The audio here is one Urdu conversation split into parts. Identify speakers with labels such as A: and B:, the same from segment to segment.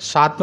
A: 7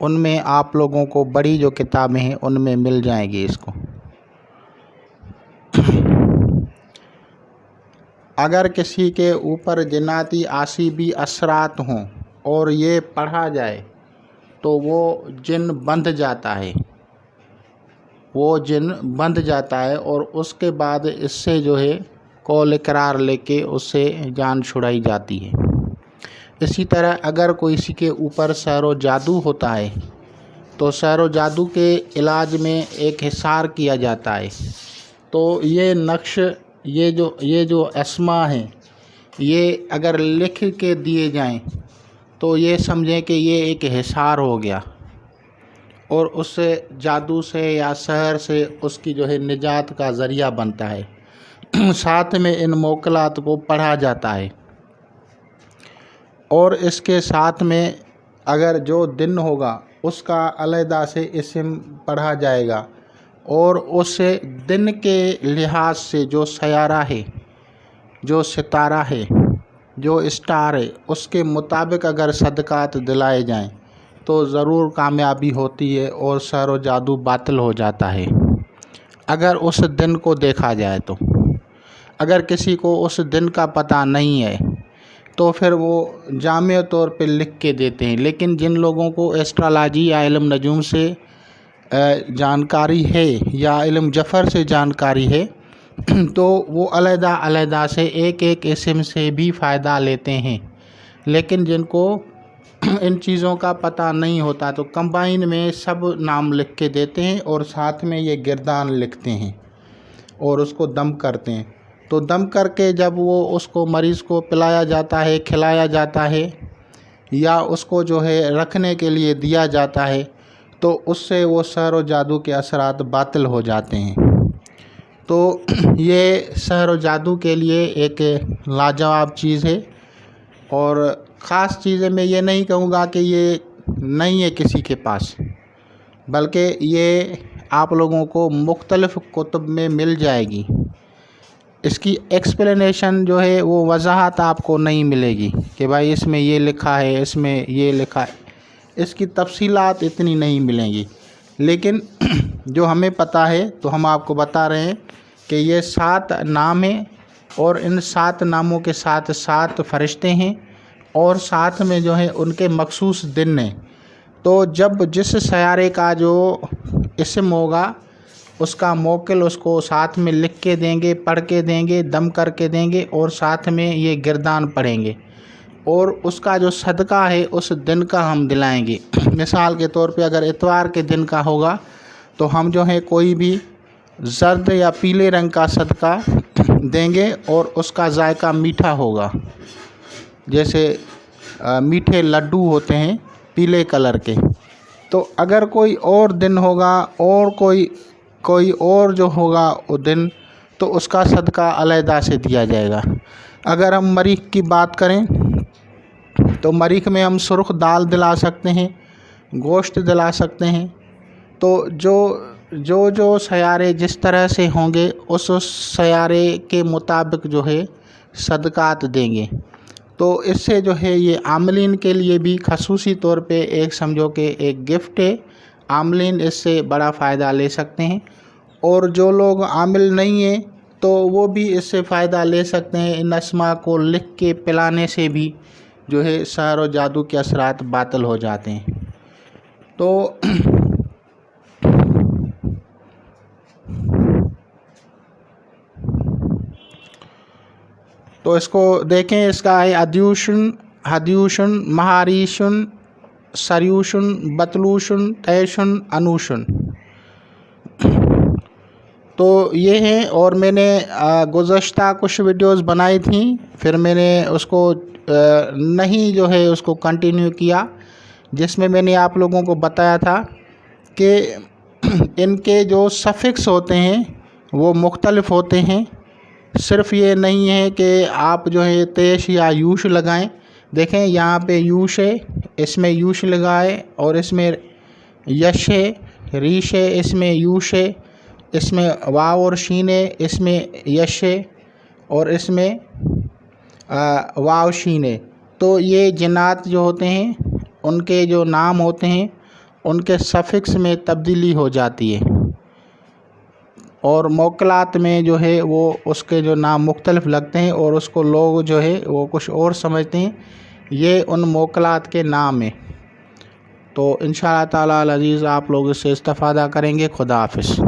A: ان میں آپ لوگوں کو بڑی جو کتابیں ہیں ان میں مل جائیں گی اس کو۔ اگر کسی کے اوپر جناتی آسیبی اثرات ہوں اور یہ پڑھا جائے تو وہ جن بندھ جاتا ہے، اور اس کے بعد اس سے جو ہے قول اقرار لے کے اس سے جان چھڑائی جاتی ہے۔ اسی طرح اگر کسی کے اوپر سحر و جادو ہوتا ہے تو سحر و جادو کے علاج میں ایک حصار کیا جاتا ہے، تو یہ نقش یہ جو اسما ہیں یہ اگر لکھ کے دیے جائیں تو یہ سمجھیں کہ یہ ایک حصار ہو گیا، اور اس سے جادو سے یا سحر سے اس کی جو ہے نجات کا ذریعہ بنتا ہے۔ ساتھ میں ان موکلات کو پڑھا جاتا ہے، اور اس کے ساتھ میں اگر جو دن ہوگا اس کا علیحدہ سے اسم پڑھا جائے گا، اور اس دن کے لحاظ سے جو سیارہ ہے، جو ستارہ ہے، جو اسٹار ہے، اس کے مطابق اگر صدقات دلائے جائیں تو ضرور کامیابی ہوتی ہے اور سحر و جادو باطل ہو جاتا ہے اگر اس دن کو دیکھا جائے تو۔ اگر کسی کو اس دن کا پتہ نہیں ہے تو پھر وہ جامع طور پہ لکھ کے دیتے ہیں، لیکن جن لوگوں کو ایسٹرالوجی یا علم نجوم سے جانکاری ہے یا علم جفر سے جانکاری ہے تو وہ علیحدہ سے ایک اسم سے بھی فائدہ لیتے ہیں، لیکن جن کو ان چیزوں کا پتہ نہیں ہوتا تو کمبائن میں سب نام لکھ کے دیتے ہیں، اور ساتھ میں یہ گردان لکھتے ہیں اور اس کو دم کرتے ہیں۔ تو دم کر کے جب وہ اس کو مریض کو پلایا جاتا ہے، کھلایا جاتا ہے، یا اس کو جو ہے رکھنے کے لیے دیا جاتا ہے، تو اس سے وہ سحر و جادو کے اثرات باطل ہو جاتے ہیں۔ تو یہ سحر و جادو کے لیے ایک لاجواب چیز ہے، اور خاص چیزیں میں یہ نہیں کہوں گا کہ یہ نہیں ہے کسی کے پاس، بلکہ یہ آپ لوگوں کو مختلف کتب میں مل جائے گی۔ اس کی ایکسپلینیشن جو ہے وہ وضاحت آپ کو نہیں ملے گی کہ بھائی اس میں یہ لکھا ہے، اس میں یہ لکھا ہے، اس کی تفصیلات اتنی نہیں ملیں گی، لیکن جو ہمیں پتہ ہے تو ہم آپ کو بتا رہے ہیں کہ یہ 7 نام ہیں، اور ان 7 ناموں کے ساتھ 7 فرشتے ہیں، اور ساتھ میں جو ہے ان کے مخصوص دن ہیں۔ تو جب جس سیارے کا جو اسم ہوگا اس کا موکل اس کو ساتھ میں لکھ کے دیں گے، پڑھ کے دیں گے، دم کر کے دیں گے، اور ساتھ میں یہ گردان پڑھیں گے، اور اس کا جو صدقہ ہے اس دن کا ہم دلائیں گے۔ مثال کے طور پہ اگر اتوار کے دن کا ہوگا تو ہم جو ہے کوئی بھی زرد یا پیلے رنگ کا صدقہ دیں گے، اور اس کا ذائقہ میٹھا ہوگا، جیسے میٹھے لڈو ہوتے ہیں پیلے کلر کے۔ تو اگر کوئی اور دن ہوگا اور کوئی اور جو ہوگا وہ دن، تو اس کا صدقہ علیحدہ سے دیا جائے گا۔ اگر ہم مریخ کی بات کریں تو مریخ میں ہم سرخ دال دلا سکتے ہیں، گوشت دلا سکتے ہیں۔ تو جو سیارے جس طرح سے ہوں گے اس سیارے کے مطابق جو ہے صدقات دیں گے۔ تو اس سے جو ہے یہ عاملین کے لیے بھی خصوصی طور پہ ایک سمجھو کہ ایک گفٹ ہے، عاملین اس سے بڑا فائدہ لے سکتے ہیں، اور جو لوگ عامل نہیں ہیں تو وہ بھی اس سے فائدہ لے سکتے ہیں۔ ان اسما کو لکھ کے پلانے سے بھی جو ہے سحر و جادو کے اثرات باطل ہو جاتے ہیں۔ تو اس کو دیکھیں، اس کا ہے ادیوشن، ہدیوشن، مہاریشن، سریوشن، بتلوشن، تیشن، انوشن۔ تو یہ ہیں، اور میں نے گزشتہ کچھ ویڈیوز بنائی تھیں، پھر میں نے اس کو نہیں جو ہے اس کو کنٹینیو کیا، جس میں نے آپ لوگوں کو بتایا تھا کہ ان کے جو سفکس ہوتے ہیں وہ مختلف ہوتے ہیں۔ صرف یہ نہیں ہے کہ آپ جو ہے تیش یا یوش لگائیں۔ دیکھیں یہاں پہ یوش ہے، اس میں یوش لگائے، اور اس میں یش ہے، ریش ہے، اس میں یوش ہے، اس میں واو اور شین ہے، اس میں یش ہے، اور اس میں واو شین ہے۔ تو یہ جنات جو ہوتے ہیں ان کے جو نام ہوتے ہیں ان کے سفکس میں تبدیلی ہو جاتی ہے، اور موکلات میں جو ہے وہ اس کے جو نام مختلف لگتے ہیں اور اس کو لوگ جو ہے وہ کچھ اور سمجھتے ہیں، یہ ان موکلات کے نام ہیں۔ تو انشاءاللہ تعالی العزیز آپ لوگ اس سے استفادہ کریں گے۔ خدا حافظ۔